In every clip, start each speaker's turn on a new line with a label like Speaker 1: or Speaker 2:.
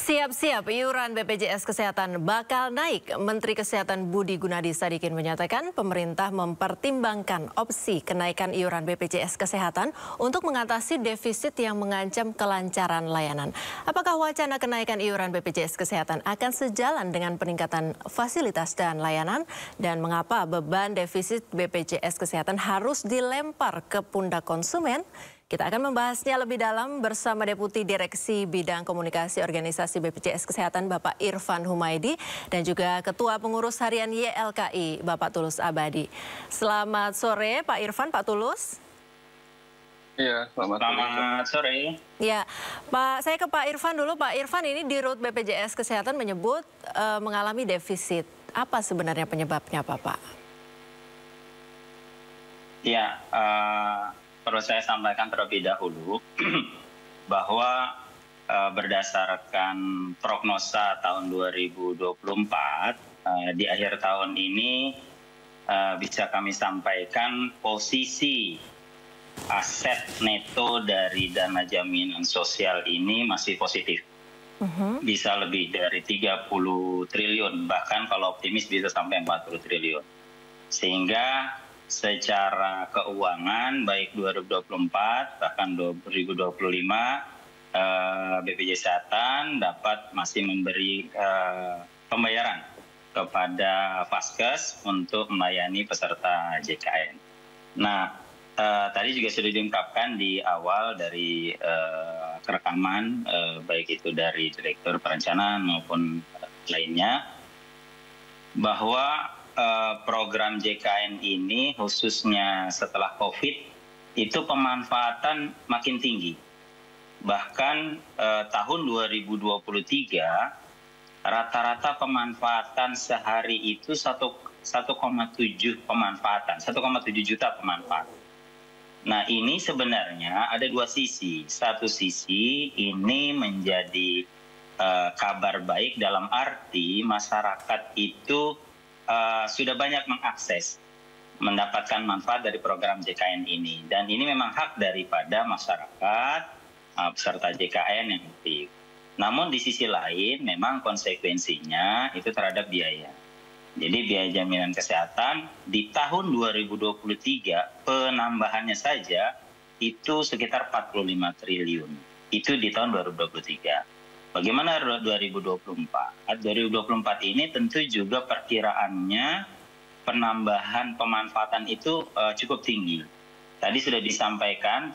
Speaker 1: Siap-siap, iuran BPJS Kesehatan bakal naik. Menteri Kesehatan Budi Gunadi Sadikin menyatakan pemerintah mempertimbangkan opsi kenaikan iuran BPJS Kesehatan untuk mengatasi defisit yang mengancam kelancaran layanan. Apakah wacana kenaikan iuran BPJS Kesehatan akan sejalan dengan peningkatan fasilitas dan layanan? Dan mengapa beban defisit BPJS Kesehatan harus dilempar ke pundak konsumen? Kita akan membahasnya lebih dalam bersama Deputi Direksi Bidang Komunikasi Organisasi BPJS Kesehatan Bapak Irfan Humaydi dan juga Ketua Pengurus Harian YLKI Bapak Tulus Abadi. Selamat sore Pak Irfan, Pak Tulus.
Speaker 2: Iya, selamat sore.
Speaker 1: Ya, Pak, saya ke Pak Irfan dulu. Pak Irfan, ini di Rut BPJS Kesehatan menyebut mengalami defisit. Apa sebenarnya penyebabnya, Pak?
Speaker 2: Ya, perlu saya sampaikan terlebih dahulu bahwa berdasarkan prognosa tahun 2024 di akhir tahun ini bisa kami sampaikan posisi aset neto dari dana jaminan sosial ini masih positif. Bisa lebih dari 30 triliun, bahkan kalau optimis bisa sampai 40 triliun. Sehingga secara keuangan baik 2024 bahkan 2025 BPJS Kesehatan dapat masih memberi pembayaran kepada Vaskes untuk melayani peserta JKN. Nah, tadi juga sudah diungkapkan di awal dari rekaman baik itu dari Direktur Perencanaan maupun lainnya bahwa program JKN ini khususnya setelah COVID itu pemanfaatan makin tinggi. Bahkan tahun 2023 rata-rata pemanfaatan sehari itu 1,7 pemanfaatan, 1,7 juta pemanfaatan. Nah, ini sebenarnya ada dua sisi. Satu sisi ini menjadi kabar baik dalam arti masyarakat itu sudah banyak mengakses, mendapatkan manfaat dari program JKN ini. Dan ini memang hak daripada masyarakat, peserta JKN yang aktif. Namun di sisi lain memang konsekuensinya itu terhadap biaya. Jadi biaya jaminan kesehatan di tahun 2023 penambahannya saja itu sekitar 45 triliun. Itu di tahun 2023. Bagaimana 2024? 2024 ini tentu juga perkiraannya penambahan pemanfaatan itu cukup tinggi. Tadi sudah disampaikan,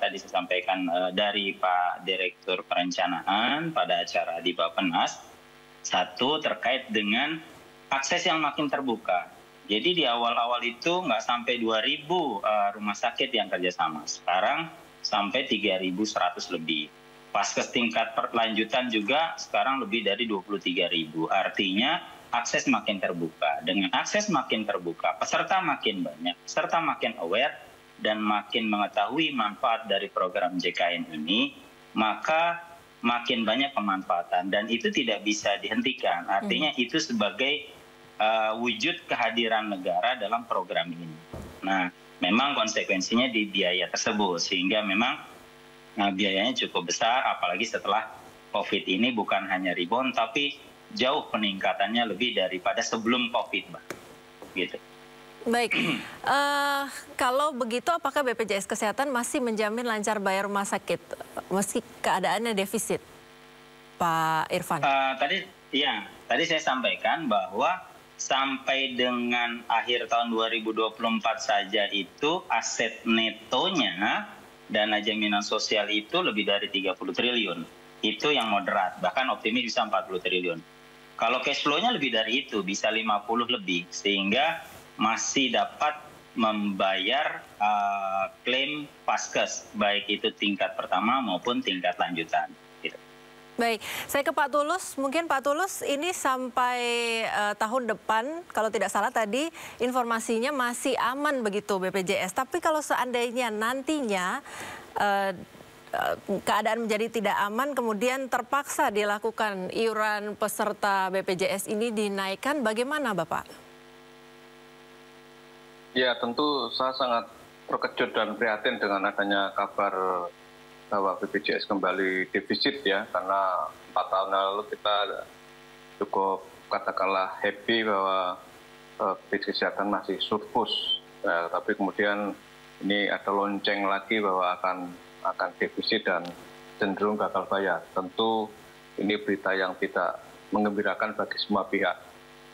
Speaker 2: dari Pak Direktur Perencanaan pada acara di Bappenas, satu terkait dengan akses yang makin terbuka. Jadi di awal-awal itu nggak sampai 2.000 rumah sakit yang kerjasama. Sekarang sampai 3.100 lebih. Vaskes tingkat perlanjutan juga sekarang lebih dari 23.000. Artinya akses makin terbuka. Dengan akses makin terbuka, peserta makin banyak, peserta makin aware dan makin mengetahui manfaat dari program JKN ini, maka makin banyak pemanfaatan dan itu tidak bisa dihentikan. Artinya itu sebagai wujud kehadiran negara dalam program ini. Nah, memang konsekuensinya di biaya tersebut sehingga memang biayanya cukup besar, apalagi setelah COVID ini bukan hanya rebound, tapi jauh peningkatannya lebih daripada sebelum COVID, Mbak. Gitu.
Speaker 1: Baik, kalau begitu apakah BPJS Kesehatan masih menjamin lancar bayar rumah sakit meski keadaannya defisit, Pak Irfan?
Speaker 2: Tadi saya sampaikan bahwa sampai dengan akhir tahun 2024 saja itu aset netonya dana jaminan sosial itu lebih dari 30 triliun. Itu yang moderat, bahkan optimis bisa 40 triliun. Kalau cash flow-nya lebih dari itu, bisa 50 lebih. Sehingga masih dapat membayar klaim Vaskes, baik itu tingkat pertama maupun tingkat lanjutan. Gitu.
Speaker 1: Baik, saya ke Pak Tulus. Mungkin Pak Tulus ini sampai tahun depan, kalau tidak salah tadi informasinya masih aman begitu BPJS. Tapi kalau seandainya nantinya keadaan menjadi tidak aman, kemudian terpaksa dilakukan iuran peserta BPJS ini dinaikkan, bagaimana Bapak?
Speaker 3: Ya, tentu saya sangat terkejut dan prihatin dengan adanya kabar bahwa BPJS kembali defisit ya, karena 4 tahun lalu kita cukup katakanlah happy bahwa BPJS Kesehatan masih surplus. Tapi kemudian ini ada lonceng lagi bahwa akan defisit dan cenderung gagal bayar. Tentu ini berita yang tidak menggembirakan bagi semua pihak.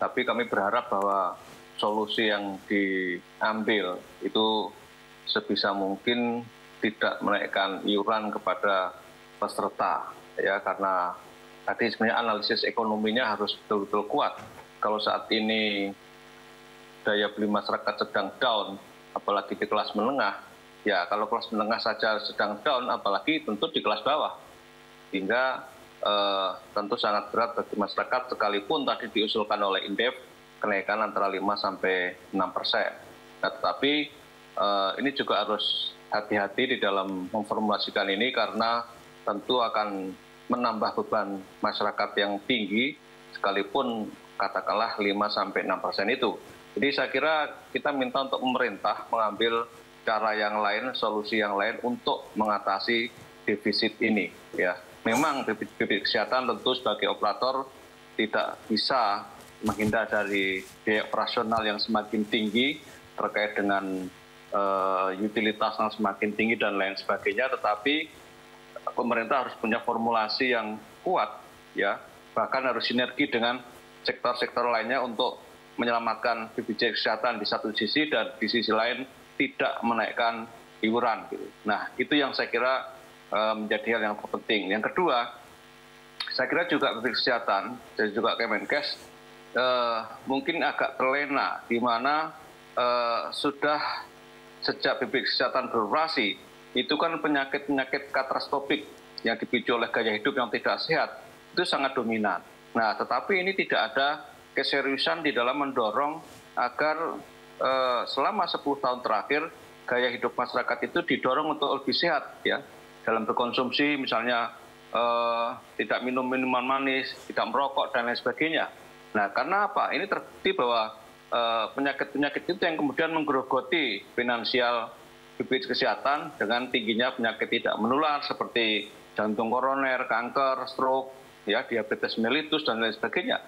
Speaker 3: Tapi kami berharap bahwa solusi yang diambil itu sebisa mungkin tidak menaikkan iuran kepada peserta, ya, karena tadi sebenarnya analisis ekonominya harus betul-betul kuat. Kalau saat ini daya beli masyarakat sedang down, apalagi di kelas menengah, ya kalau kelas menengah saja sedang down, apalagi tentu di kelas bawah. Hingga tentu sangat berat bagi masyarakat, sekalipun tadi diusulkan oleh Indef kenaikan antara 5–6%. Nah, tetapi ini juga harus hati-hati di dalam memformulasikan ini karena tentu akan menambah beban masyarakat yang tinggi, sekalipun katakanlah 5–6% itu. Jadi saya kira kita minta untuk pemerintah mengambil cara yang lain, solusi yang lain untuk mengatasi defisit ini. Ya, memang BPJS Kesehatan tentu sebagai operator tidak bisa menghindar dari biaya operasional yang semakin tinggi terkait dengan utilitas yang semakin tinggi dan lain sebagainya. Tetapi pemerintah harus punya formulasi yang kuat, ya, bahkan harus sinergi dengan sektor-sektor lainnya untuk menyelamatkan BPJS Kesehatan di satu sisi dan di sisi lain tidak menaikkan iuran. Gitu. Nah, itu yang saya kira menjadi hal yang terpenting. Yang kedua, saya kira juga BPJS Kesehatan dan juga Kemenkes mungkin agak terlena, di mana sudah sejak BPJS Kesehatan beroperasi, itu kan penyakit-penyakit katastrofik yang dipicu oleh gaya hidup yang tidak sehat, itu sangat dominan. Nah, tetapi ini tidak ada keseriusan di dalam mendorong agar selama 10 tahun terakhir gaya hidup masyarakat itu didorong untuk lebih sehat, ya, dalam berkonsumsi misalnya tidak minum minuman manis, tidak merokok dan lain sebagainya. Nah, karena apa? Ini terbukti bahwa penyakit-penyakit itu yang kemudian menggerogoti finansial BPJS Kesehatan dengan tingginya penyakit tidak menular seperti jantung koroner, kanker, stroke, ya, diabetes mellitus dan lain sebagainya.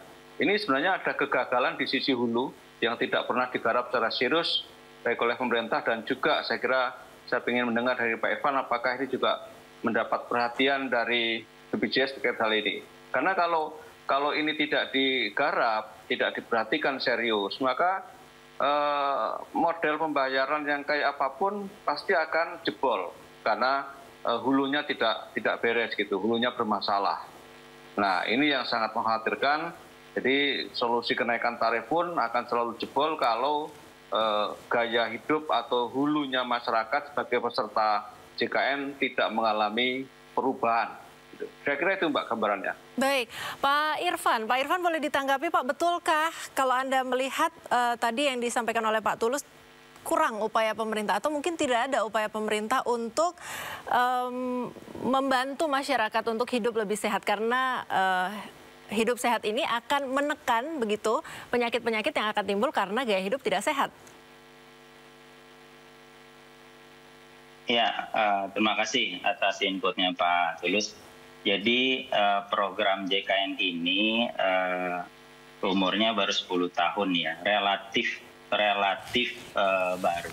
Speaker 3: Ini sebenarnya ada kegagalan di sisi hulu yang tidak pernah digarap secara serius baik oleh pemerintah, dan juga saya kira saya ingin mendengar dari Pak Irfan apakah ini juga mendapat perhatian dari BPJS terkait hal ini. Karena kalau ini tidak digarap, tidak diperhatikan serius, maka model pembayaran yang kayak apapun pasti akan jebol karena hulunya tidak beres gitu, hulunya bermasalah. Nah, ini yang sangat mengkhawatirkan. Jadi solusi kenaikan tarif pun akan selalu jebol kalau gaya hidup atau hulunya masyarakat sebagai peserta JKN tidak mengalami perubahan. Saya kira itu, Mbak, gambarannya.
Speaker 1: Baik, Pak Irfan boleh ditanggapi, Pak, betulkah kalau Anda melihat tadi yang disampaikan oleh Pak Tulus kurang upaya pemerintah atau mungkin tidak ada upaya pemerintah untuk membantu masyarakat untuk hidup lebih sehat karena hidup sehat ini akan menekan begitu penyakit-penyakit yang akan timbul karena gaya hidup tidak sehat?
Speaker 2: Ya, terima kasih atas inputnya Pak Tulus. Jadi program JKN ini umurnya baru 10 tahun ya, relatif baru.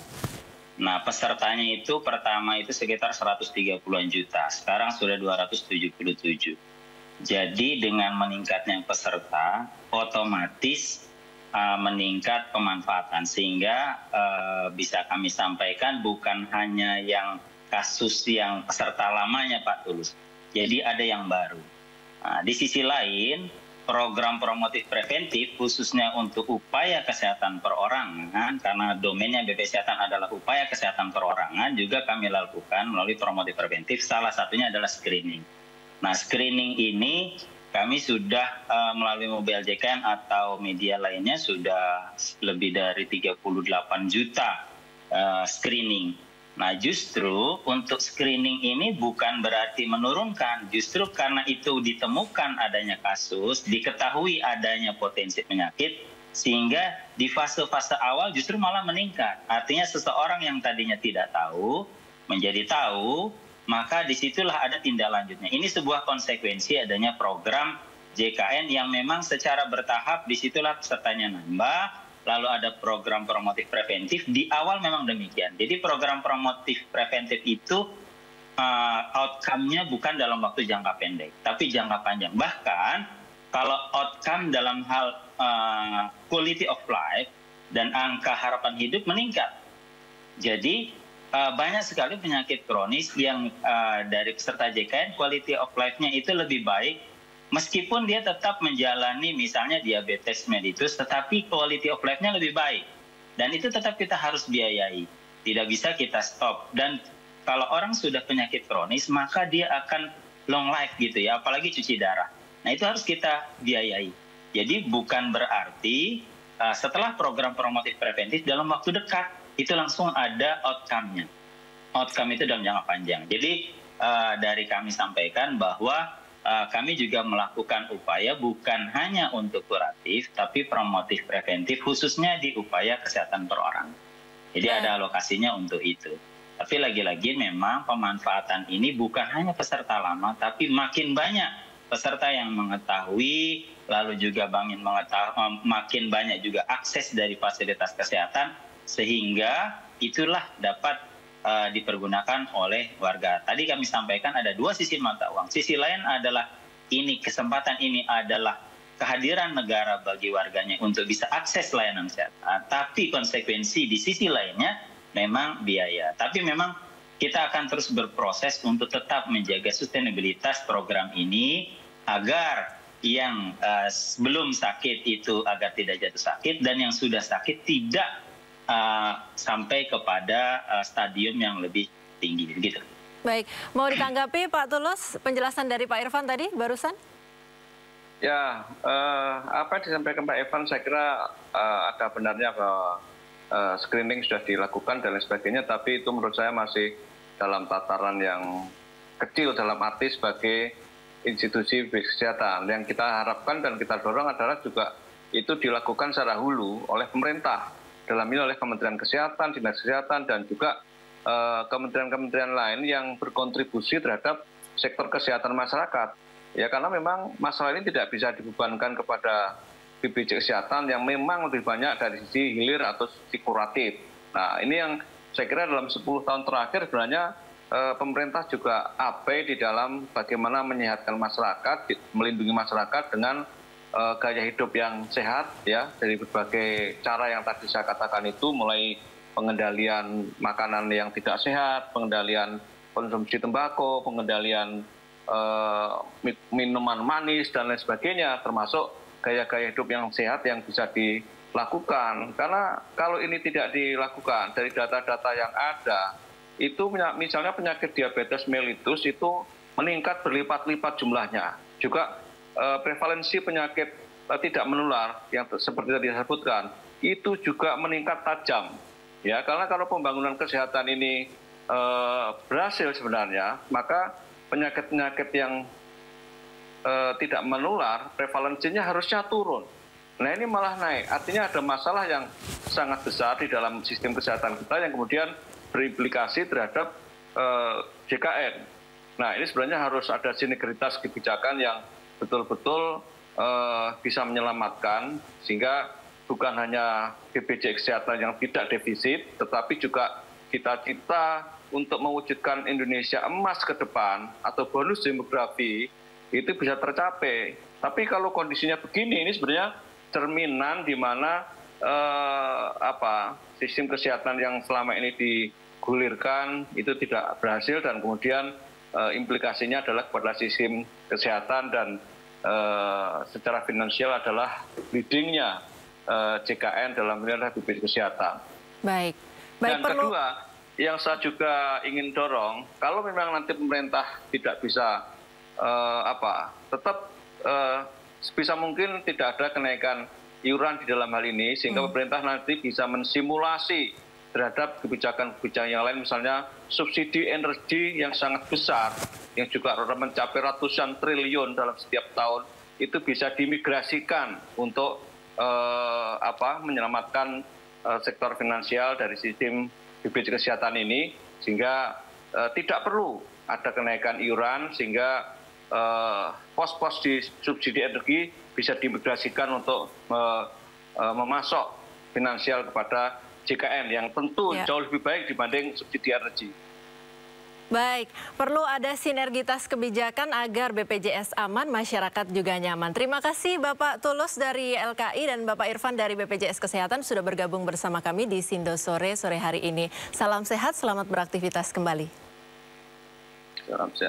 Speaker 2: Nah, pesertanya itu pertama itu sekitar 130-an juta, sekarang sudah 277. Jadi dengan meningkatnya peserta, otomatis meningkat pemanfaatan, sehingga bisa kami sampaikan bukan hanya yang kasus yang peserta lamanya Pak Tulus, jadi ada yang baru. Nah, di sisi lain, program promotif preventif khususnya untuk upaya kesehatan perorangan, karena domainnya BPJS Kesehatan adalah upaya kesehatan perorangan, juga kami lakukan melalui promotif preventif, salah satunya adalah screening. Nah, screening ini kami sudah melalui mobile JKN atau media lainnya sudah lebih dari 38 juta screening. Nah, justru untuk screening ini bukan berarti menurunkan, justru karena itu ditemukan adanya kasus, diketahui adanya potensi penyakit, sehingga di fase-fase awal justru malah meningkat. Artinya seseorang yang tadinya tidak tahu, menjadi tahu, maka disitulah ada tindak lanjutnya. Ini sebuah konsekuensi adanya program JKN yang memang secara bertahap, disitulah pesertanya nambah, lalu ada program promotif preventif, di awal memang demikian. Jadi program promotif preventif itu outcome-nya bukan dalam waktu jangka pendek, tapi jangka panjang. Bahkan kalau outcome dalam hal quality of life dan angka harapan hidup meningkat. Jadi banyak sekali penyakit kronis yang dari peserta JKN quality of life-nya itu lebih baik, meskipun dia tetap menjalani misalnya diabetes mellitus, tetapi quality of life-nya lebih baik. Dan itu tetap kita harus biayai. Tidak bisa kita stop. Dan kalau orang sudah penyakit kronis, maka dia akan long life gitu ya, apalagi cuci darah. Nah itu harus kita biayai. Jadi bukan berarti setelah program promotif preventif dalam waktu dekat, itu langsung ada outcome-nya. Outcome itu dalam jangka panjang. Jadi dari kami sampaikan bahwa kami juga melakukan upaya bukan hanya untuk kuratif, tapi promotif preventif, khususnya di upaya kesehatan per orang. Jadi ada alokasinya untuk itu. Tapi lagi-lagi memang pemanfaatan ini bukan hanya peserta lama, tapi makin banyak peserta yang mengetahui, lalu juga makin banyak juga akses dari fasilitas kesehatan, sehingga itulah dapat dipergunakan oleh warga. Tadi kami sampaikan ada dua sisi mata uang. Sisi lain adalah kesempatan ini adalah kehadiran negara bagi warganya untuk bisa akses layanan kesehatan. Tapi konsekuensi di sisi lainnya memang biaya. Tapi memang kita akan terus berproses untuk tetap menjaga sustainabilitas program ini agar yang belum sakit itu agar tidak jatuh sakit, dan yang sudah sakit tidak sampai kepada stadium yang lebih tinggi. Begitu.
Speaker 1: Baik, mau ditanggapi Pak Tulus penjelasan dari Pak Irfan tadi barusan?
Speaker 3: Ya, apa yang disampaikan Pak Irfan saya kira ada benarnya bahwa screening sudah dilakukan dan lain sebagainya, tapi itu menurut saya masih dalam tataran yang kecil dalam arti sebagai institusi kesehatan. Yang kita harapkan dan kita dorong adalah juga itu dilakukan secara hulu oleh pemerintah, dalam ini oleh Kementerian Kesehatan, Dinas Kesehatan, dan juga kementerian-kementerian lain yang berkontribusi terhadap sektor kesehatan masyarakat. Ya, karena memang masalah ini tidak bisa dibebankan kepada BPJS Kesehatan yang memang lebih banyak dari sisi hilir atau sisi kuratif. Nah, ini yang saya kira dalam 10 tahun terakhir sebenarnya pemerintah juga abai di dalam bagaimana menyehatkan masyarakat, melindungi masyarakat dengan gaya hidup yang sehat, ya, dari berbagai cara yang tadi saya katakan itu, mulai pengendalian makanan yang tidak sehat, pengendalian konsumsi tembakau, pengendalian minuman manis dan lain sebagainya, termasuk gaya-gaya hidup yang sehat yang bisa dilakukan. Karena kalau ini tidak dilakukan, dari data-data yang ada, itu misalnya penyakit diabetes mellitus itu meningkat berlipat-lipat jumlahnya. Juga prevalensi penyakit tidak menular yang seperti tadi disebutkan, itu juga meningkat tajam. Ya, karena kalau pembangunan kesehatan ini berhasil sebenarnya, maka penyakit-penyakit yang tidak menular, prevalensinya harusnya turun. Nah, ini malah naik. Artinya ada masalah yang sangat besar di dalam sistem kesehatan kita yang kemudian berimplikasi terhadap JKN. Nah, ini sebenarnya harus ada sinergitas kebijakan yang betul-betul bisa menyelamatkan, sehingga bukan hanya BPJS Kesehatan yang tidak defisit, tetapi juga cita-cita untuk mewujudkan Indonesia emas ke depan atau bonus demografi itu bisa tercapai. Tapi kalau kondisinya begini, ini sebenarnya cerminan di mana sistem kesehatan yang selama ini digulirkan itu tidak berhasil, dan kemudian implikasinya adalah kepada sistem kesehatan, dan secara finansial adalah leadingnya JKN dalam wilayah BPJS Kesehatan.
Speaker 1: Baik.
Speaker 3: Dan kedua, yang saya juga ingin dorong, kalau memang nanti pemerintah tidak bisa tetap sebisa mungkin tidak ada kenaikan iuran di dalam hal ini, sehingga pemerintah nanti bisa mensimulasi terhadap kebijakan-kebijakan yang lain, misalnya subsidi energi yang sangat besar, yang juga mencapai ratusan triliun dalam setiap tahun, itu bisa dimigrasikan untuk menyelamatkan sektor finansial dari sistem BPJS Kesehatan ini, sehingga tidak perlu ada kenaikan iuran sehingga pos-pos di subsidi energi bisa dimigrasikan untuk memasok finansial kepada JKN yang tentu jauh lebih baik dibanding subsidi energi.
Speaker 1: Baik, perlu ada sinergitas kebijakan agar BPJS aman, masyarakat juga nyaman. Terima kasih Bapak Tulus dari LKI dan Bapak Irfan dari BPJS Kesehatan sudah bergabung bersama kami di Sindo sore hari ini. Salam sehat, selamat beraktivitas kembali.
Speaker 3: Salam sehat.